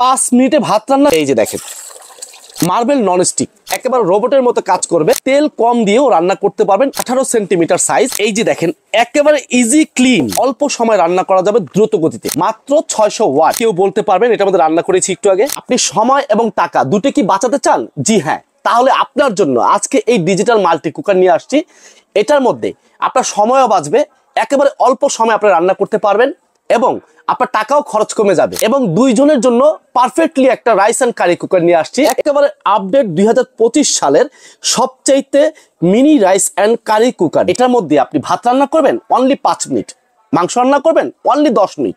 5 মিনিটে ভাত রান্না। এই যে দেখেন মার্বেল ননস্টিক, একেবারে রোবটের মতো কাজ করবে। তেল কম দিয়েও রান্না করতে পারবেন। 18 সেন্টিমিটার সাইজ। এই যে দেখেন একেবারে ইজি ক্লিন, অল্প সময় রান্না করা যাবে দ্রুত গতিতে। মাত্র 600 ওয়াট। কেউ বলতে পারবেন এটার মধ্যে রান্না করেছি একটু আগে। আপনি সময় এবং টাকা দুটো কি বাঁচাতে চান? জি হ্যাঁ, তাহলে আপনার জন্য আজকে এই ডিজিটাল মাল্টি কুকার নিয়ে আসছি। এটার মধ্যে আপনার সময়ও বাঁচবে, একেবারে অল্প সময় আপনি রান্না করতে পারবেন এবং আপনার টাকাও খরচ কমে যাবে। এবং দুইজনের জন্য পারফেক্টলি একটা রাইস এন্ড কারি কুকার নিয়ে আসছি। একেবারে আপডেট 2025 সালের সবচাইতে mini rice and curry cooker. এটার মধ্যে আপনি ভাত রান্না করবেন অনলি 5 মিনিট, মাংস রান্না করবেন অনলি 10 মিনিট,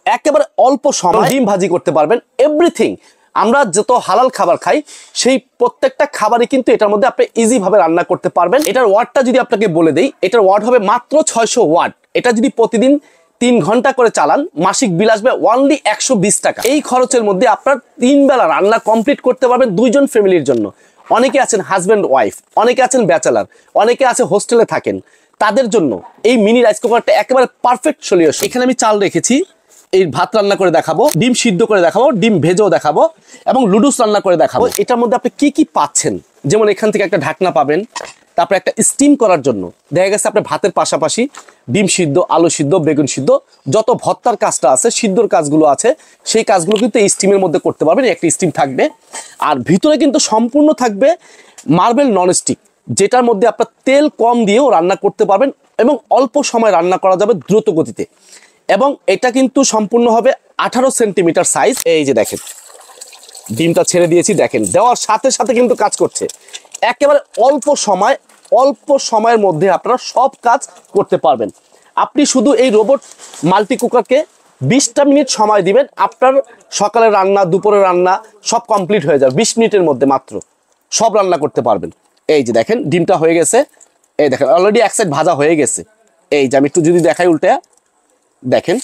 একেবারে অল্প সময় ডিম ভাজি করতে পারবেন। এভরিথিং আমরা যত হালাল খাবার খাই সেই প্রত্যেকটা খাবারই কিন্তু এটার মধ্যে আপনি ইজি ভাবে রান্না করতে পারবেন। এটার ওয়াটটা যদি আপনাকে বলে দেই, এটার ওয়াট হবে মাত্র 600 ওয়াট। এটা যদি প্রতিদিন 3 ঘন্টা করে চালান, মাসিক বিল আসবে অনলি 120 টাকা। এই খরচের মধ্যে আপনার 3 বেলা রান্না কমপ্লিট করতে পারবেন দুইজন ফ্যামিলির জন্য। অনেকে আছেন হাজব্যান্ড ওয়াইফ, অনেকে আছেন ব্যাচেলার, অনেকে আছে হোস্টেলে থাকেন, তাদের জন্য এই মিনি রাইস কুকারটা একেবারে পারফেক্ট সলিউশন। এখানে আমি চাল রেখেছি, এই ভাত রান্না করে দেখাবো, ডিম সিদ্ধ করে দেখাবো, ডিম ভেজেও দেখাবো এবং লুডুস রান্না করে দেখাবো। এটার মধ্যে আপনি কি কি পাচ্ছেন, যেমন এখান থেকে একটা ঢাকনা পাবেন, তারপরে একটা স্টিম করার জন্য দেখা গেছে আপনি ভাতের পাশাপাশি ডিম সিদ্ধ, আলু সিদ্ধ, বেগুন সিদ্ধ, যত ভর্তার কাজটা আছে, সিদ্ধর কাজগুলো আছে, সেই কাজগুলো কিন্তু এই স্টিমের মধ্যে করতে পারবেন। একটা স্টিম থাকবে আর ভিতরে কিন্তু সম্পূর্ণ থাকবে মার্বেল ননস্টিক, যেটার মধ্যে আপনার তেল কম দিয়েও রান্না করতে পারবেন এবং অল্প সময় রান্না করা যাবে দ্রুত গতিতে। এবং এটা কিন্তু সম্পূর্ণ হবে 18 সেন্টিমিটার সাইজ। এই যে দেখেন ডিমটা ছেড়ে দিয়েছি, দেখেন দেওয়ার সাথে সাথে কিন্তু কাজ করছে। একেবারে অল্প সময়ের মধ্যে আপনারা সব কাজ করতে পারবেন। আপনি শুধু এই রোবট মাল্টি কুকারকে 20টা মিনিট সময় দিবেন, আপনার সকালের রান্না, দুপুরের রান্না সব কমপ্লিট হয়ে যাবে 20 মিনিটের মধ্যে মাত্র সব রান্না করতে পারবেন। এই যে দেখেন ডিমটা হয়ে গেছে, এই দেখেন অলরেডি এক সাইড ভাজা হয়ে গেছে। এই যে আমি একটু যদি দেখাই উল্টে, দেখেন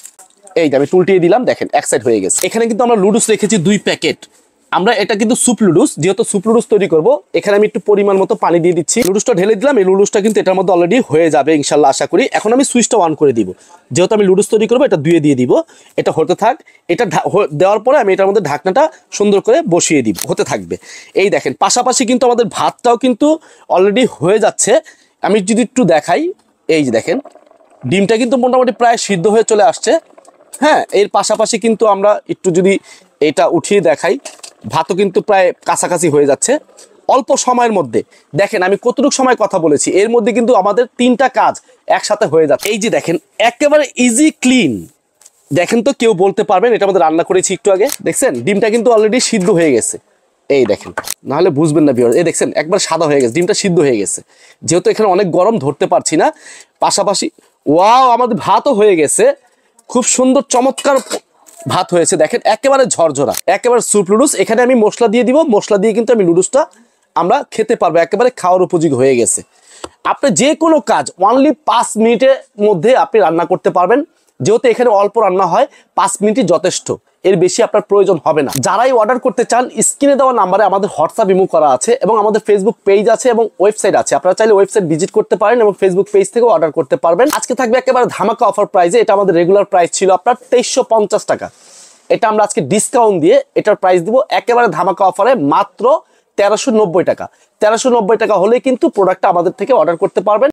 এই যে আমি উল্টিয়ে দিলাম, দেখেন এক সাইড হয়ে গেছে। এখানে কিন্তু আমরা লুডুস রেখেছি 2 প্যাকেট। আমরা এটা কিন্তু স্যুপ লুডুস, যেহেতু স্যুপ লুডুস তৈরি করব, এখানে আমি একটু পরিমাণ মতো পানি দিয়ে দিচ্ছি। লুডুসটা ঢেলে দিলাম। এই লুডুসটা কিন্তু এটার মধ্যে অলরেডি হয়ে যাবে ইনশাল্লাহ, আশা করি। এখন আমি সুইচটা অন করে দিব, যেহেতু আমি লুডুস তৈরি করবো, এটা দিয়ে দিব। এটা হতে থাক। এটা দেওয়ার পরে আমি এটার মধ্যে ঢাকনাটা সুন্দর করে বসিয়ে দিব, হতে থাকবে। এই দেখেন পাশাপাশি কিন্তু আমাদের ভাতটাও কিন্তু অলরেডি হয়ে যাচ্ছে। আমি যদি একটু দেখাই, এই যে দেখেন ডিমটা কিন্তু মোটামুটি প্রায় সিদ্ধ হয়ে চলে আসছে। হ্যাঁ, এর পাশাপাশি কিন্তু আমরা একটু যদি এটা উঠিয়ে দেখাই, ভাতও কিন্তু প্রায় কাছাকাছি হয়ে যাচ্ছে অল্প সময়ের মধ্যে। দেখেন আমি কতটুকু সময় কথা বলেছি, এর মধ্যে কিন্তু আমাদের 3টা কাজ একসাথে হয়ে যাচ্ছে। এই যে দেখেন একেবারে ইজি ক্লিন। দেখেন তো কেউ বলতে পারবেন এটার মধ্যে রান্না করেছি একটু আগে? দেখছেন ডিমটা কিন্তু অলরেডি সিদ্ধ হয়ে গেছে। এই দেখেন, নাহলে বুঝবেন না ভিউয়ার। এই দেখছেন একবার সাদা হয়ে গেছে, ডিমটা সিদ্ধ হয়ে গেছে। যেহেতু এখানে অনেক গরম ধরতে পারছি না, পাশাপাশি ওয়াও আমাদের ভাতও হয়ে গেছে। খুব সুন্দর চমৎকার ভাত হয়েছে। দেখেন একেবারে ঝরঝরা, একেবারে স্যুপ লুডুস। এখানে আমি মশলা দিয়ে দিব, মশলা দিয়ে কিন্তু আমি লুডুসটা আমরা খেতে পারবো, একেবারে খাওয়ার উপযোগী হয়ে গেছে। আপনি যে কোনো কাজ অনলি 5 মিনিটের মধ্যে আপনি রান্না করতে পারবেন। যেহেতু এখানে অল্প রান্না হয়, 5 মিনিটই যথেষ্ট, এর বেশি আপনার প্রয়োজন হবে না। যারাই অর্ডার করতে চান, স্ক্রিনে দেওয়া নাম্বারে আমাদের হোয়াটসঅ্যাপ ইমো করা আছে এবং আমাদের ফেসবুক পেজ আছে এবং ওয়েবসাইট আছে। আপনারা চাইলে ওয়েবসাইট ভিজিট করতে পারেন এবং ফেসবুক পেজ থেকেও অর্ডার করতে পারবেন। আজকে থাকবে একেবারে ধামাকা অফার প্রাইসে। এটা আমাদের রেগুলার প্রাইস ছিল আপনার 2350 টাকা। এটা আমরা আজকে ডিসকাউন্ট দিয়ে এটার প্রাইস দিব একেবারে ধামাকা অফারে মাত্র 1390 টাকা। 1390 টাকা হলে কিন্তু প্রোডাক্টটা আমাদের থেকে অর্ডার করতে পারবেন।